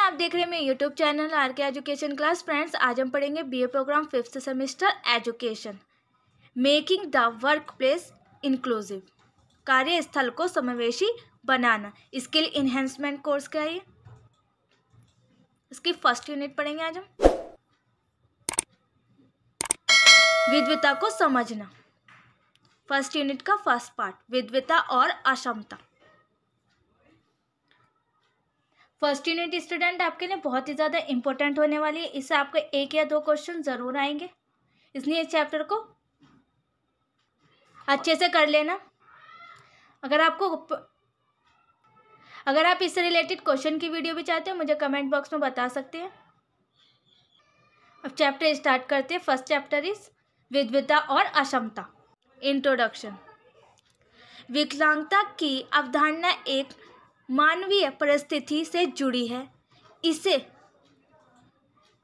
आप देख रहे हैं मेरे YouTube channel R K education class. Friends, आज हम पढ़ेंगे BA program 5th semester education, making the work place inclusive, कार्यस्थल को समावेशी बनाना। स्किल इन्हेंसमेंट कोर्स का है, इसकी फर्स्ट यूनिट पढ़ेंगे आज हम। विद्वता को समझना, फर्स्ट यूनिट का फर्स्ट पार्ट, विद्वता और अक्षमता। फर्स्ट यूनिट स्टूडेंट आपके लिए बहुत ही ज़्यादा इंपॉर्टेंट होने वाली है। इससे आपको 1 या 2 क्वेश्चन ज़रूर आएंगे, इसलिए इस चैप्टर को अच्छे से कर लेना। अगर आप इससे रिलेटेड क्वेश्चन की वीडियो भी चाहते हो, मुझे कमेंट बॉक्स में बता सकते हैं। अब चैप्टर स्टार्ट करते हैं। फर्स्ट चैप्टर इज विद्वता और अक्षमता। इंट्रोडक्शन। विकलांगता की अवधारणा एक मानवीय परिस्थिति से जुड़ी है,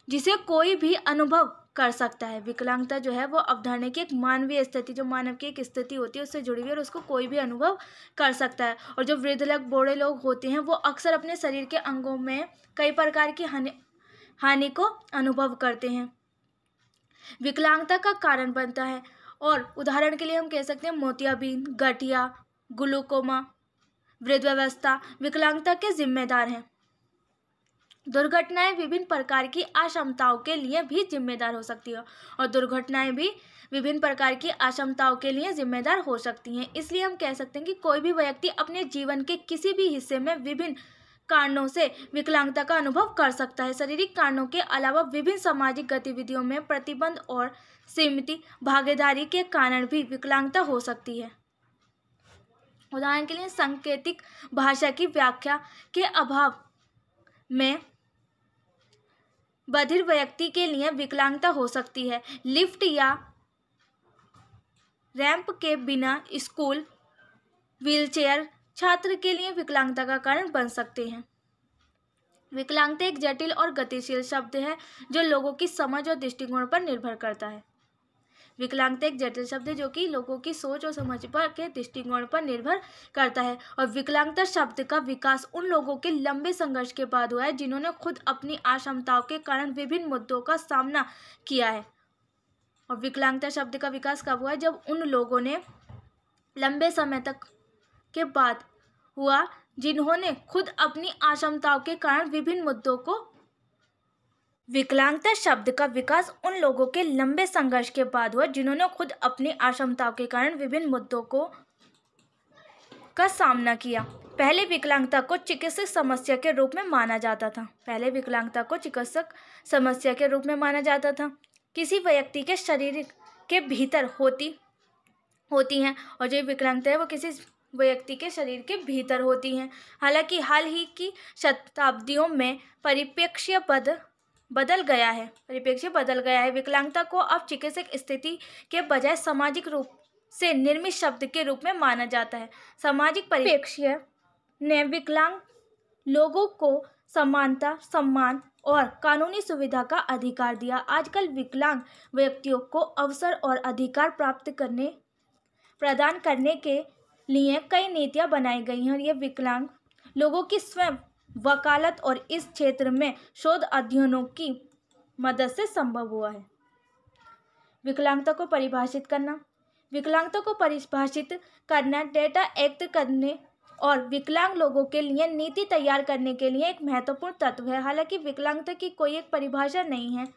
जिसे कोई भी अनुभव कर सकता है। विकलांगता जो है वो अवधारणा की एक मानवीय स्थिति, जो मानव की एक स्थिति होती है, उससे जुड़ी हुई है और उसको कोई भी अनुभव कर सकता है। और जो वृद्ध लोग, बूढ़े लोग होते हैं, वो अक्सर अपने शरीर के अंगों में कई प्रकार की हानि को अनुभव करते हैं। विकलांगता का कारण बनता है, और उदाहरण के लिए हम कह सकते हैं मोतियाबिंद, गठिया, ग्लूकोमा, वृद्धावस्था विकलांगता के जिम्मेदार हैं। दुर्घटनाएं विभिन्न प्रकार की अक्षमताओं के लिए भी जिम्मेदार हो सकती है, और दुर्घटनाएं भी विभिन्न प्रकार की अक्षमताओं के लिए जिम्मेदार हो सकती हैं। इसलिए हम कह सकते हैं कि कोई भी व्यक्ति अपने जीवन के किसी भी हिस्से में विभिन्न कारणों से विकलांगता का अनुभव कर सकता है। शारीरिक कारणों के अलावा विभिन्न सामाजिक गतिविधियों में प्रतिबंध और सीमित भागीदारी के कारण भी विकलांगता हो सकती है। उदाहरण के लिए सांकेतिक भाषा की व्याख्या के अभाव में बधिर व्यक्ति के लिए विकलांगता हो सकती है। लिफ्ट या रैंप के बिना स्कूल व्हीलचेयर छात्र के लिए विकलांगता का कारण बन सकते हैं। विकलांगता एक जटिल और गतिशील शब्द है जो लोगों की समझ और दृष्टिकोण पर निर्भर करता है। विकलांगता एक जटिल शब्द है जो कि लोगों की सोच और समझ पर के दृष्टिकोण पर निर्भर करता है। और विकलांगता शब्द का विकास उन लोगों के लंबे संघर्ष के बाद हुआ है जिन्होंने खुद अपनी अक्षमताओं के कारण विभिन्न मुद्दों का सामना किया है। और विकलांगता शब्द का विकास कब हुआ है? जब उन लोगों ने लंबे समय तक के बाद हुआ जिन्होंने खुद अपनी अक्षमताओं के कारण विभिन्न मुद्दों को विकलांगता शब्द का विकास उन लोगों के लंबे संघर्ष के बाद हुआ जिन्होंने खुद अपनी अक्षमताओं के कारण विभिन्न मुद्दों का सामना किया। पहले विकलांगता को चिकित्सक समस्या के रूप में माना जाता था। किसी व्यक्ति के शरीर के भीतर होती हैं, और जो विकलांगता है वो किसी व्यक्ति के शरीर के भीतर होती हैं। हालांकि हाल ही की शताब्दियों में परिप्रेक्ष्य बदल गया है। विकलांगता को अब चिकित्सक स्थिति के बजाय सामाजिक रूप से निर्मित शब्द के रूप में माना जाता है। सामाजिक परिप्रेक्ष्य ने विकलांग लोगों को समानता, सम्मान और कानूनी सुविधा का अधिकार दिया। आजकल विकलांग व्यक्तियों को अवसर और अधिकार प्रदान करने के लिए कई नीतियां बनाई गई हैं, और ये विकलांग लोगों की स्वयं वकालत और इस क्षेत्र में शोध अध्ययनों की मदद से संभव हुआ है। विकलांगता को परिभाषित करना, डेटा एकत्र करने और विकलांग लोगों के लिए नीति तैयार करने के लिए एक महत्वपूर्ण तत्व है। हालांकि विकलांगता की कोई एक परिभाषा नहीं है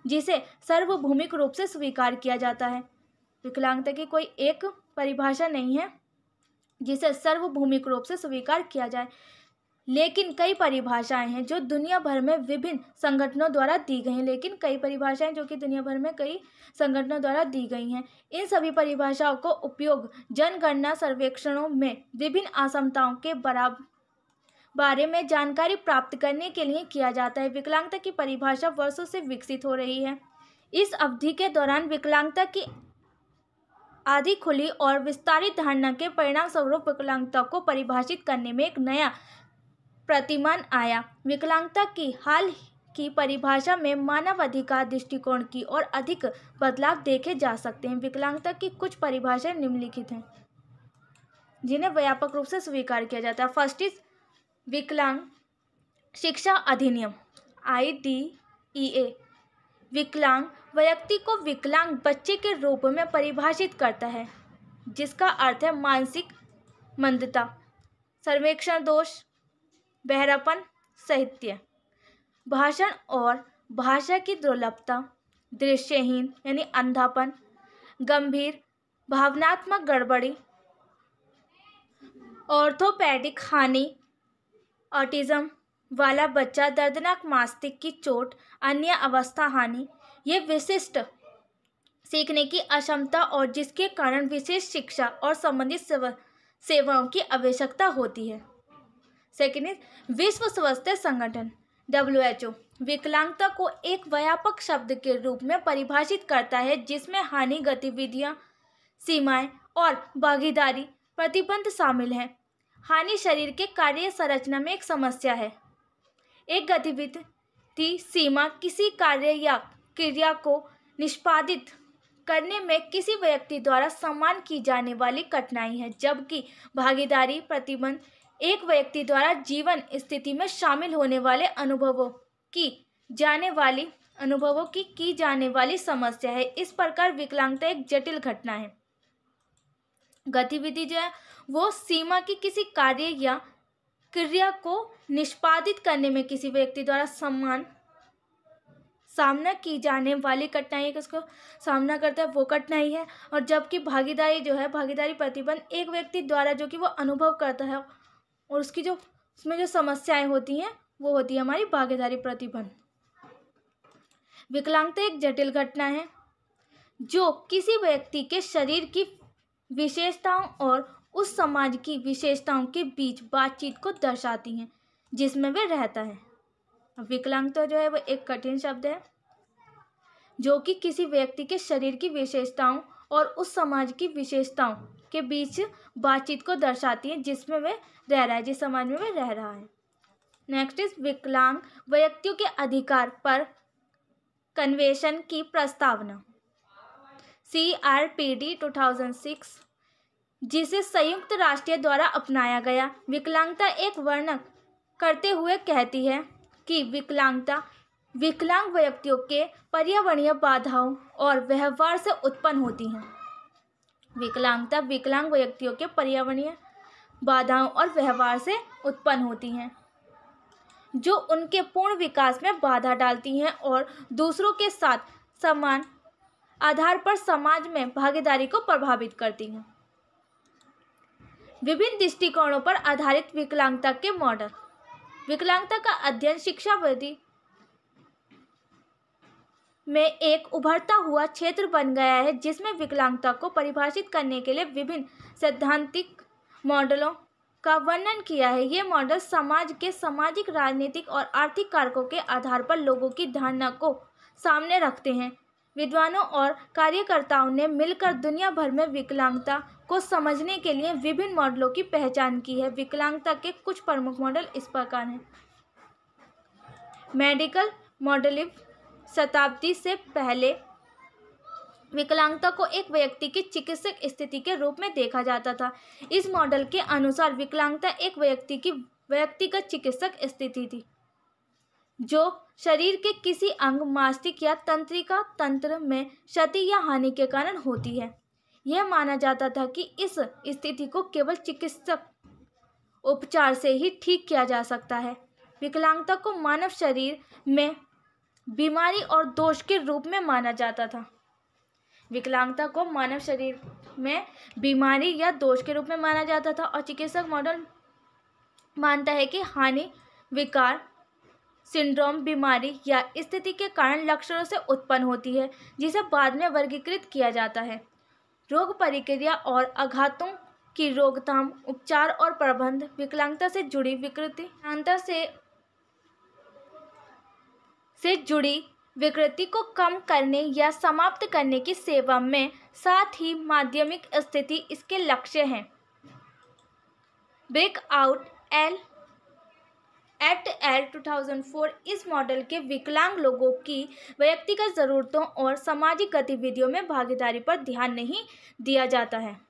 जिसे सार्वभौमिक रूप से स्वीकार किया जाता है। विकलांगता की कोई एक परिभाषा नहीं है जिसे सार्वभौमिक रूप से स्वीकार किया जाए, लेकिन कई परिभाषाएं हैं जो दुनिया भर में विभिन्न संगठनों द्वारा दी गई हैं। इन सभी परिभाषाओं को उपयोग जनगणना सर्वेक्षणों में विभिन्न अक्षमताओं के बारे में जानकारी प्राप्त करने के लिए किया जाता है। विकलांगता की परिभाषा वर्षों से विकसित हो रही है। इस अवधि के दौरान विकलांगता की आदि खुली और विस्तारित धारणा के परिणाम स्वरूप विकलांगता को परिभाषित करने में एक नया प्रतिमान आया। विकलांगता की हाल की परिभाषा में मानव अधिकार दृष्टिकोण की ओर अधिक बदलाव देखे जा सकते हैं। विकलांगता की कुछ परिभाषाएं निम्नलिखित हैं। जिन्हें व्यापक रूप से स्वीकार किया जाता है। फर्स्ट इज विकलांग शिक्षा अधिनियम IDEA। विकलांग व्यक्ति को विकलांग बच्चे के रूप में परिभाषित करता है, जिसका अर्थ है मानसिक मंदता, सर्वेक्षण दोष, बहरापन, साहित्य, भाषण और भाषा की दुर्लभता, दृष्टिहीन यानी अंधापन, गंभीर भावनात्मक गड़बड़ी, ऑर्थोपेडिक हानि, ऑटिज्म वाला बच्चा, दर्दनाक मस्तिष्क की चोट, अन्य अवस्था हानि, ये विशिष्ट सीखने की अक्षमता और जिसके कारण विशेष शिक्षा और संबंधित सेवाओं की आवश्यकता होती है। सेकेंड इज विश्व स्वास्थ्य संगठन WHO विकलांगता को एक व्यापक शब्द के रूप में परिभाषित करता है, जिसमें हानि, गतिविधियां, सीमाएं और भागीदारी प्रतिबंध शामिल हैं। हानि शरीर के कार्य संरचना में एक समस्या है। एक गतिविधि सीमा किसी कार्य या क्रिया को निष्पादित करने में किसी व्यक्ति द्वारा सम्मान की जाने वाली कठिनाई है, जबकि भागीदारी प्रतिबंध एक व्यक्ति द्वारा जीवन स्थिति में शामिल होने वाले अनुभवों की जाने वाली समस्या है। इस प्रकार विकलांगता एक जटिल घटना है। गतिविधि जो है वो सीमा की किसी कार्य या क्रिया को निष्पादित करने में किसी व्यक्ति द्वारा सामना की जाने वाली कठिनाई उसको सामना करता है, वो कठिनाई है। और जबकि भागीदारी जो है, भागीदारी प्रतिबंध एक व्यक्ति द्वारा जो कि वो अनुभव करता है और उसकी जो उसमें जो समस्याएं होती हैं वो होती है हमारी भागीदारी प्रतिबंध। विकलांगता एक जटिल घटना है जो किसी व्यक्ति के शरीर की विशेषताओं और उस समाज की विशेषताओं के बीच बातचीत को दर्शाती हैं जिसमें वे रहता है। विकलांगता जो है वो एक कठिन शब्द है जो कि किसी व्यक्ति के शरीर की विशेषताओं और उस समाज की विशेषताओं के बीच बातचीत को दर्शाती है जिसमें वे रह रहा है, जिस समाज में वे रह रहा है। नेक्स्ट इज विकलांग व्यक्तियों के अधिकार पर कन्वेंशन की प्रस्तावना CRPD 2006, जिसे संयुक्त राष्ट्र द्वारा अपनाया गया। विकलांगता एक वर्णन करते हुए कहती है कि विकलांगता विकलांग व्यक्तियों के पर्यावरणीय बाधाओं और व्यवहार से उत्पन्न होती है। विकलांगता विकलांग व्यक्तियों के पर्यावरणीय बाधाओं और व्यवहार से उत्पन्न होती हैं जो उनके पूर्ण विकास में बाधा डालती हैं और दूसरों के साथ समान आधार पर समाज में भागीदारी को प्रभावित करती हैं। विभिन्न दृष्टिकोणों पर आधारित विकलांगता के मॉडल। विकलांगता का अध्ययन शिक्षाविधि में एक उभरता हुआ क्षेत्र बन गया है, जिसमें विकलांगता को परिभाषित करने के लिए विभिन्न सैद्धांतिक मॉडलों का वर्णन किया है। ये मॉडल समाज के सामाजिक, राजनीतिक और आर्थिक कारकों के आधार पर लोगों की धारणा को सामने रखते हैं। विद्वानों और कार्यकर्ताओं ने मिलकर दुनिया भर में विकलांगता को समझने के लिए विभिन्न मॉडलों की पहचान की है। विकलांगता के कुछ प्रमुख मॉडल इस प्रकार हैं। मेडिकल मॉडलिंग शताब्दी से पहले विकलांगता को एक व्यक्ति की चिकित्सक स्थिति के रूप में देखा जाता था। इस मॉडल के अनुसार विकलांगता एक व्यक्ति की व्यक्तिगत चिकित्सक स्थिति थी जो शरीर के किसी अंग, मस्तिष्क या तंत्रिका तंत्र में क्षति या हानि के कारण होती है। यह माना जाता था कि इस स्थिति को केवल चिकित्सक उपचार से ही ठीक किया जा सकता है। विकलांगता को मानव शरीर में बीमारी और दोष के रूप में माना जाता था। विकलांगता को मानव शरीर में बीमारी या दोष के रूप में माना जाता था और चिकित्सक मॉडल मानता है कि हानि, विकार, सिंड्रोम बीमारी या स्थिति के कारण लक्षणों से उत्पन्न होती है, जिसे बाद में वर्गीकृत किया जाता है। रोग प्रक्रिया और आघातों की रोकथाम, उपचार और प्रबंधन विकलांगता से जुड़ी विकृति जुड़ी विकृति को कम करने या समाप्त करने की सेवा में, साथ ही माध्यमिक स्थिति इसके लक्ष्य हैं। ब्रेक आउट एट 2004 इस मॉडल के विकलांग लोगों की व्यक्तिगत ज़रूरतों और सामाजिक गतिविधियों में भागीदारी पर ध्यान नहीं दिया जाता है।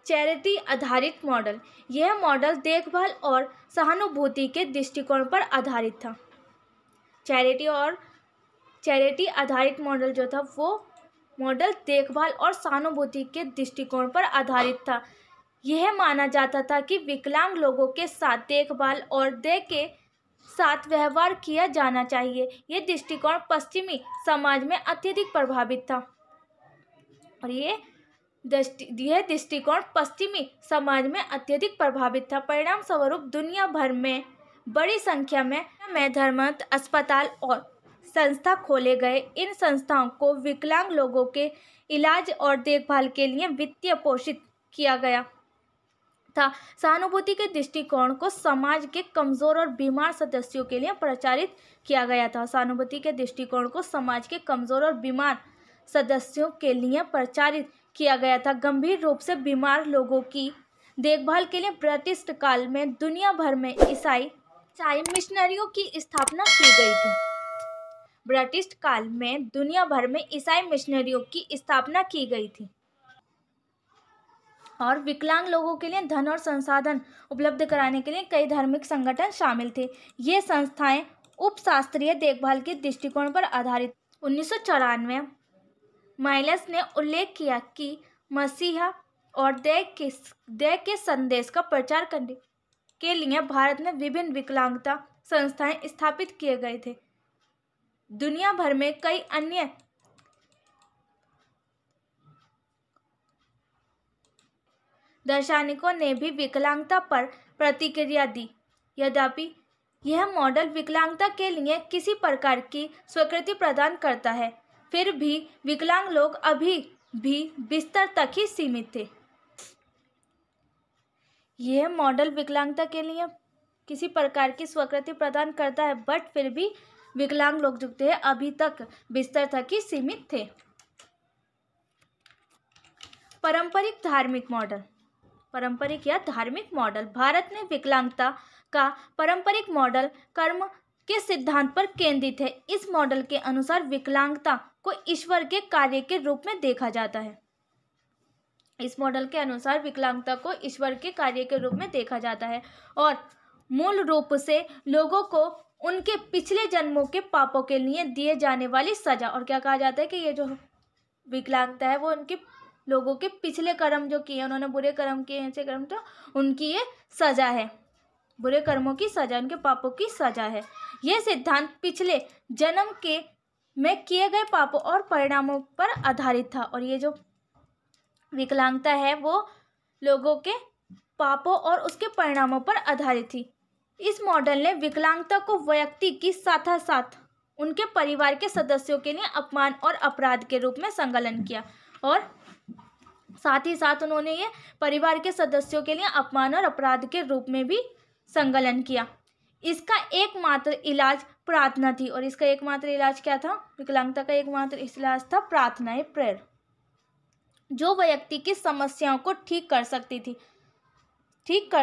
चैरिटी आधारित मॉडल, यह मॉडल देखभाल और सहानुभूति के दृष्टिकोण पर आधारित था। चैरिटी आधारित मॉडल जो था वो मॉडल देखभाल और सहानुभूति के दृष्टिकोण पर आधारित था। यह माना जाता था कि विकलांग लोगों के साथ देखभाल और दया के साथ व्यवहार किया जाना चाहिए। यह दृष्टिकोण पश्चिमी समाज में अत्यधिक प्रभावित था और यह दृष्टिकोण पश्चिमी समाज में अत्यधिक प्रभावित था। परिणाम स्वरूप दुनिया भर में बड़ी संख्या में धर्मांध अस्पताल और संस्था खोले गए। इन संस्थाओं को विकलांग लोगों के इलाज और देखभाल के लिए वित्तीय पोषित किया गया था। सहानुभूति के दृष्टिकोण को समाज के कमजोर और बीमार सदस्यों के लिए प्रचारित किया गया था। सहानुभूति के दृष्टिकोण को समाज के कमजोर और बीमार सदस्यों के लिए प्रचारित किया गया था। गंभीर रूप से बीमार लोगों की देखभाल के लिए ब्रिटिश काल में दुनिया भर में ईसाई मिशनरियों की स्थापना की गई थी। ब्रिटिश काल में दुनिया भर में ईसाई मिशनरियों की स्थापना की गई थी और विकलांग लोगों के लिए धन और संसाधन उपलब्ध कराने के लिए कई धार्मिक संगठन शामिल थे। ये संस्थाएं उपशास्त्रीय देखभाल के दृष्टिकोण पर आधारित। 1994 माइलस ने उल्लेख किया कि मसीहा और दया के संदेश का प्रचार करने के लिए भारत में विभिन्न विकलांगता संस्थाएं स्थापित किए गए थे। दुनिया भर में कई अन्य दार्शनिकों ने भी विकलांगता पर प्रतिक्रिया दी। यद्यपि यह मॉडल विकलांगता के लिए किसी प्रकार की स्वीकृति प्रदान करता है, फिर भी विकलांग लोग अभी भी बिस्तर तक ही सीमित थे। यह मॉडल विकलांगता के लिए किसी प्रकार की स्वीकृति प्रदान करता है, बट फिर भी विकलांग लोग जो थे अभी तक बिस्तर तक ही सीमित थे। पारंपरिक धार्मिक मॉडल, पारंपरिक या धार्मिक मॉडल। भारत में विकलांगता का पारंपरिक मॉडल कर्म के सिद्धांत पर केंद्रित है। इस मॉडल के अनुसार विकलांगता को ईश्वर के कार्य के रूप में देखा जाता है। इस मॉडल के अनुसार विकलांगता को ईश्वर के कार्य के रूप में देखा जाता है और मूल रूप से लोगों को उनके पिछले जन्मों के पापों के लिए दिए जाने वाली सजा, और क्या कहा जाता है कि ये जो विकलांगता है वो उनके लोगों के पिछले कर्म जो किए, उन्होंने बुरे कर्म किए, ऐसे कर्म, तो उनकी ये सजा है, बुरे कर्मों की सजा, उनके पापों की सजा है। यह सिद्धांत पिछले जन्म के में किए गए पापों और परिणामों पर आधारित था और ये जो विकलांगता है वो लोगों के पापों और उसके परिणामों पर आधारित थी। इस मॉडल ने विकलांगता को व्यक्ति की साथ साथ उनके परिवार के सदस्यों के लिए अपमान और अपराध के रूप में संकलन किया और साथ ही साथ उन्होंने ये परिवार के सदस्यों के लिए अपमान और अपराध के रूप में भी संकलन किया। इसका एकमात्र इलाज प्रार्थना थी और इसका एकमात्र इलाज क्या था? विकलांगता का एकमात्र इलाज था प्रार्थना, प्रेयर, जो व्यक्ति की समस्याओं को ठीक कर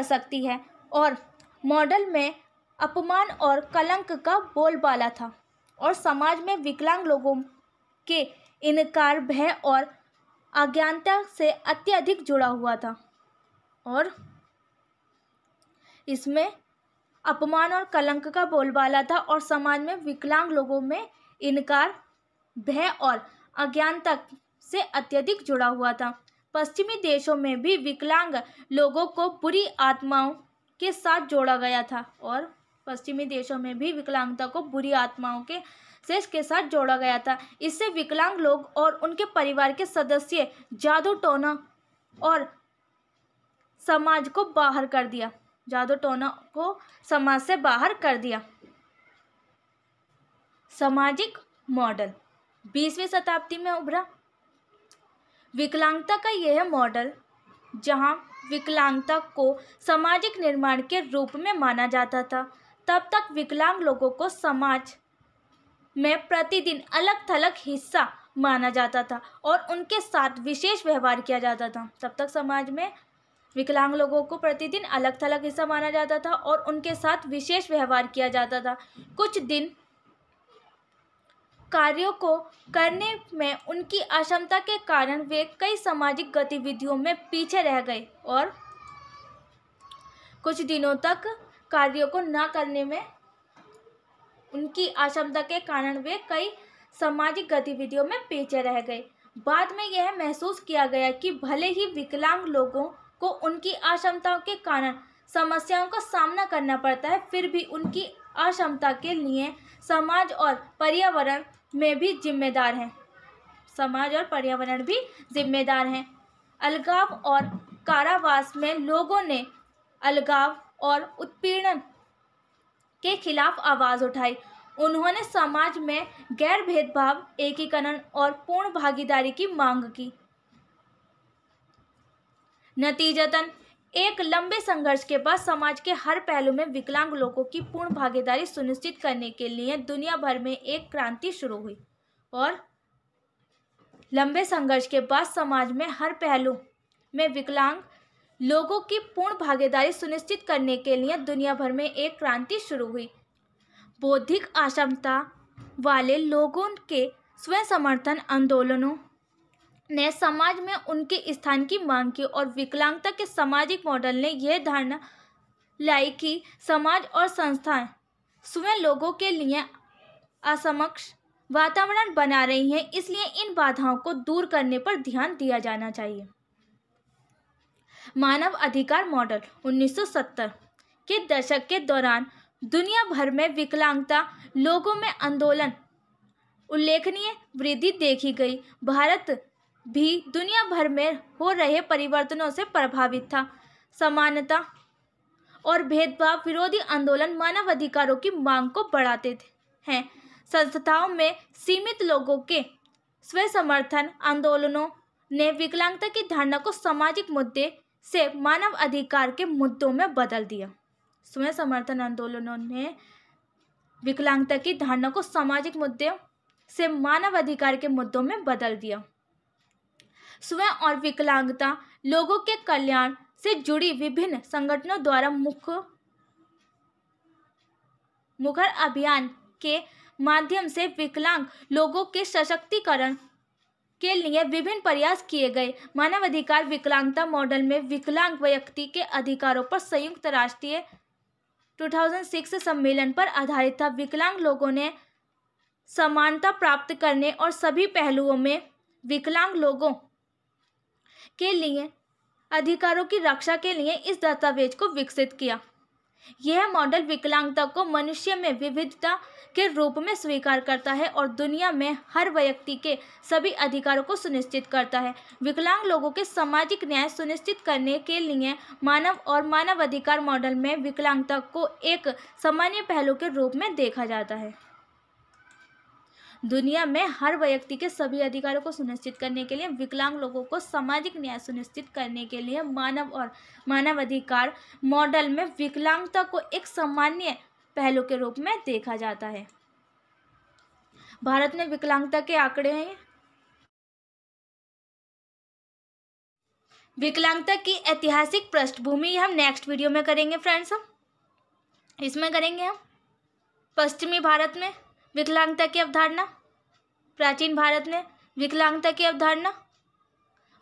सकती है। और मॉडल में अपमान और कलंक का बोलबाला था और समाज में विकलांग लोगों के इनकार, भय और अज्ञानता से अत्यधिक जुड़ा हुआ था और इसमें अपमान और कलंक का बोलबाला था और समाज में विकलांग लोगों में इनकार, भय और अज्ञानता से अत्यधिक जुड़ा हुआ था। पश्चिमी देशों में भी विकलांग लोगों को बुरी आत्माओं के साथ जोड़ा गया था और पश्चिमी देशों में भी विकलांगता को बुरी आत्माओं के साथ जोड़ा गया था। इससे विकलांग लोग और उनके परिवार के सदस्य जादू टोना और समाज को बाहर कर दिया, जादू टोना को समाज से बाहर कर दिया। सामाजिक मॉडल 20वीं शताब्दी में उभरा। विकलांगता का यह मॉडल, जहां विकलांगता को सामाजिक निर्माण के रूप में माना जाता था, तब तक विकलांग लोगों को समाज में प्रतिदिन अलग थलग हिस्सा माना जाता था और उनके साथ विशेष व्यवहार किया जाता था। तब तक समाज में विकलांग लोगों को प्रतिदिन अलग थलग हिस्सा माना जाता था और उनके साथ विशेष व्यवहार किया जाता था। कुछ दिन कार्यों को करने में उनकी अक्षमता के कारण वे कई सामाजिक गतिविधियों में पीछे रह गए और कुछ दिनों तक कार्यों को न करने में उनकी अक्षमता के कारण वे कई सामाजिक गतिविधियों में पीछे रह गए। बाद में यह महसूस किया गया कि भले ही विकलांग लोगों को उनकी अक्षमताओं के कारण समस्याओं का सामना करना पड़ता है, फिर भी उनकी अक्षमता के लिए समाज और पर्यावरण भी जिम्मेदार हैं। अलगाव और कारावास में लोगों ने अलगाव और उत्पीड़न के खिलाफ आवाज उठाई। उन्होंने समाज में गैर भेदभाव, एकीकरण और पूर्ण भागीदारी की मांग की। नतीजतन एक लंबे संघर्ष के बाद समाज के हर पहलू में विकलांग लोगों की पूर्ण भागीदारी सुनिश्चित करने के लिए दुनिया भर में एक क्रांति शुरू हुई। और लंबे संघर्ष के बाद समाज में हर पहलू में विकलांग लोगों की पूर्ण भागीदारी सुनिश्चित करने के लिए दुनिया भर में एक क्रांति शुरू हुई। बौद्धिक अक्षमता वाले लोगों के स्वयं समर्थन आंदोलनों ने समाज में उनके स्थान की मांग की और विकलांगता के सामाजिक मॉडल ने यह धारणा लाई कि समाज और संस्थाएं स्वयं लोगों के लिए असमक्ष वातावरण बना रही हैं, इसलिए इन बाधाओं को दूर करने पर ध्यान दिया जाना चाहिए। मानव अधिकार मॉडल 1970 के दशक के दौरान दुनिया भर में विकलांगता लोगों में आंदोलन उल्लेखनीय वृद्धि देखी गई। भारत भी दुनिया भर में हो रहे परिवर्तनों से प्रभावित था। समानता और भेदभाव विरोधी आंदोलन मानव अधिकारों की मांग को बढ़ाते हैं। संस्थाओं में सीमित लोगों के स्वयं समर्थन आंदोलनों ने विकलांगता की धारणा को सामाजिक मुद्दे से मानव अधिकार के मुद्दों में बदल दिया। स्वयं समर्थन आंदोलनों ने विकलांगता की धारणा को सामाजिक मुद्दों से मानव अधिकार के मुद्दों में बदल दिया। स्वयं और विकलांगता लोगों के कल्याण से जुड़ी विभिन्न संगठनों द्वारा मुखर अभियान के माध्यम से विकलांग लोगों के सशक्तिकरण के लिए विभिन्न प्रयास किए गए। मानवाधिकार विकलांगता मॉडल में विकलांग व्यक्ति के अधिकारों पर संयुक्त राष्ट्र 2006 सम्मेलन पर आधारित था। विकलांग लोगों ने समानता प्राप्त करने और सभी पहलुओं में विकलांग लोगों के लिए अधिकारों की रक्षा के लिए इस दस्तावेज को विकसित किया। यह मॉडल विकलांगता को मनुष्य में विविधता के रूप में स्वीकार करता है और दुनिया में हर व्यक्ति के सभी अधिकारों को सुनिश्चित करता है। विकलांग लोगों के सामाजिक न्याय सुनिश्चित करने के लिए मानव और मानवाधिकार मॉडल में विकलांगता को एक सामान्य पहलू के रूप में देखा जाता है। दुनिया में हर व्यक्ति के सभी अधिकारों को सुनिश्चित करने के लिए विकलांग लोगों को सामाजिक न्याय सुनिश्चित करने के लिए मानव और मानवाधिकार मॉडल में विकलांगता को एक सामान्य पहलू के रूप में देखा जाता है। भारत में विकलांगता के आंकड़े हैं। विकलांगता की ऐतिहासिक पृष्ठभूमि हम नेक्स्ट वीडियो में करेंगे फ्रेंड्स। इसमें करेंगे हम पश्चिमी भारत में विकलांगता की अवधारणा, प्राचीन भारत में विकलांगता की अवधारणा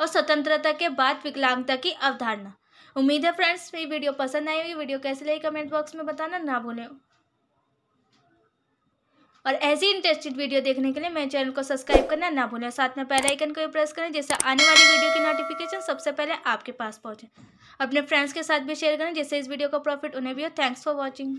और स्वतंत्रता के बाद विकलांगता की अवधारणा। उम्मीद है फ्रेंड्स ये वीडियो पसंद आई होगी। वीडियो कैसे लगी कमेंट बॉक्स में बताना ना भूलें और ऐसी इंटरेस्टेड वीडियो देखने के लिए मेरे चैनल को सब्सक्राइब करना ना भूलें। साथ में बेल आइकन को प्रेस करें जिससे आने वाली वीडियो की नोटिफिकेशन सबसे पहले आपके पास पहुंचे। अपने फ्रेंड्स के साथ भी शेयर करें जिससे इस वीडियो का प्रॉफिट उन्हें भी हो। Thanks for watching.